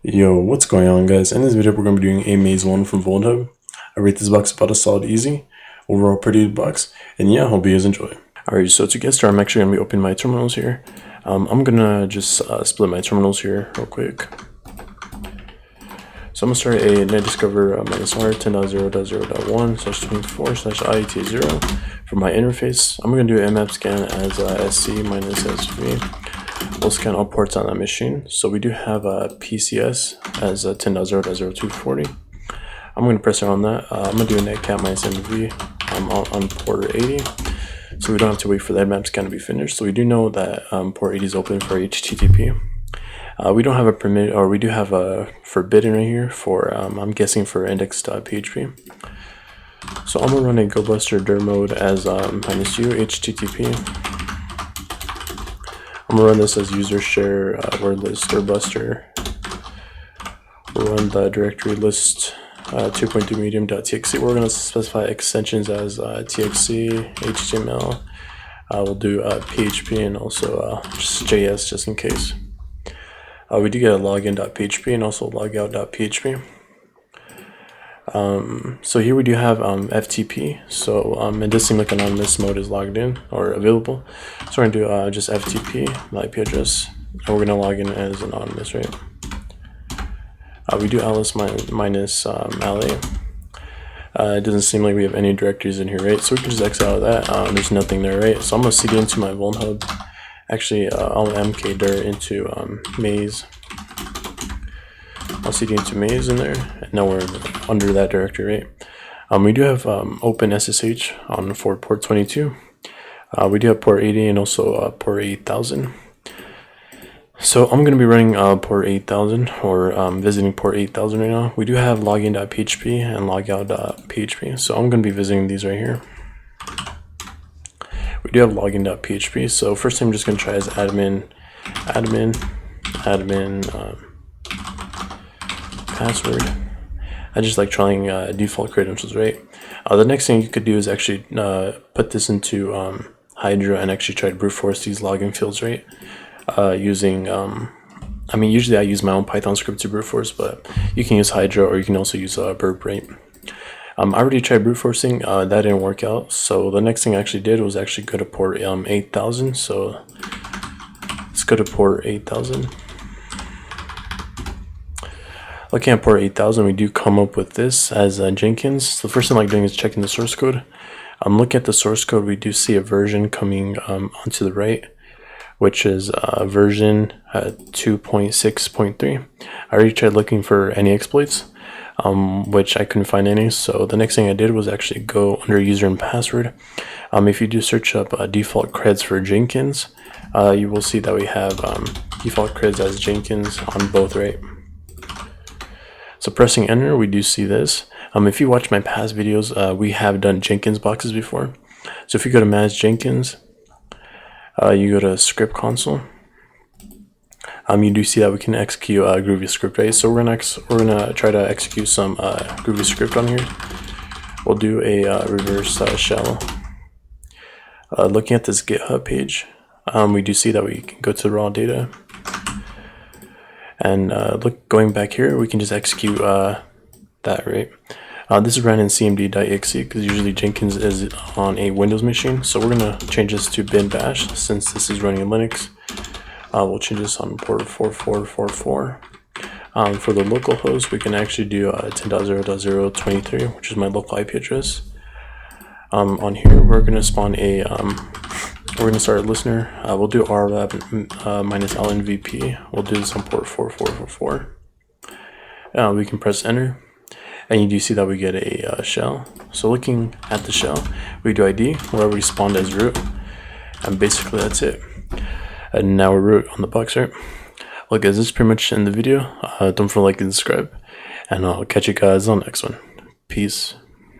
Yo, what's going on, guys? In this video, we're going to be doing aMaze 1 from VulnHub. I rate this box about a solid easy. Overall, pretty good box. And yeah, hope you guys enjoy. Alright, so to get started, I'm actually going to be opening my terminals here. I'm going to just split my terminals here real quick. So I'm going to start a netdiscover -r 10.0.0.1/24/IET0 for my interface. I'm going to do an map scan as SC-SV. We'll scan all ports on that machine. So we do have a PCS as a 10.0.0.240. I'm going to press it on that. I'm going to do a netcat -MV on port 80. So we don't have to wait for that map scan to be finished. So we do know that port 80 is open for HTTP. We don't have a permit, or we do have a forbidden right here for, I'm guessing for index.php. So I'm going to run a GoBuster dir mode as -u HTTP. I'm going to run this as user share word list or buster. We'll run the directory list 2.2 medium.txt. We're going to specify extensions as txt, html. We'll do PHP and also just JS just in case. We do get a login.php and also logout.php. So here we do have FTP. So it does seem like anonymous mode is logged in or available. So we're going to do just FTP, my IP address, and we're going to log in as anonymous, right? We do ls minus la. It doesn't seem like we have any directories in here, right? So we can just exit out of that. There's nothing there, right? So I'm going to cd into my VulnHub. Actually, I'll mkdir into aMaze. I'll cd into aMaze in there, and now we're under that directory, right? We do have open SSH on for port 22. We do have port 80 and also port 8000. So I'm going to be running port 8000 or visiting port 8000 right now. We do have login.php and logout.php. So I'm going to be visiting these right here. We do have login.php. So first I'm just going to try as admin password. I just like trying default credentials, right? The next thing you could do is actually put this into Hydra and actually try to brute force these login fields, right? Using, I mean, usually I use my own Python script to brute force, but you can use Hydra or you can also use burp, right? I already tried brute forcing, that didn't work out. So the next thing I actually did was actually go to port 8000. So let's go to port 8000. Looking at port 8000, we do come up with this as Jenkins. So the first thing I like doing is checking the source code. Looking at the source code, we do see a version coming onto the right, which is version 2.6.3. I already tried looking for any exploits, which I couldn't find any. So the next thing I did was actually go under user and password. If you do search up default creds for Jenkins, you will see that we have default creds as Jenkins on both, right? So pressing enter, we do see this. If you watch my past videos, we have done Jenkins boxes before. So if you go to manage Jenkins, you go to script console. You do see that we can execute Groovy script, right? So we're gonna try to execute some Groovy script on here. We'll do a reverse shell. Looking at this GitHub page, we do see that we can go to the raw data. And going back here, we can just execute that, right? This is ran in cmd.exe because usually Jenkins is on a Windows machine. So we're going to change this to bin bash since this is running in Linux. We'll change this on port 4444. For the local host, we can actually do 10.0.0.23, which is my local IP address. On here, we're going to spawn a we're going to start a listener. We'll do rlab -lnvp. We'll do this on port 4444. We can press enter, and you do see that we get a shell. So looking at the shell, we do ID, we're already spawned as root, and basically that's it. And now we're root on the box, right? Well guys, this is pretty much in the video. Don't forget to like and subscribe, and I'll catch you guys on the next one. Peace.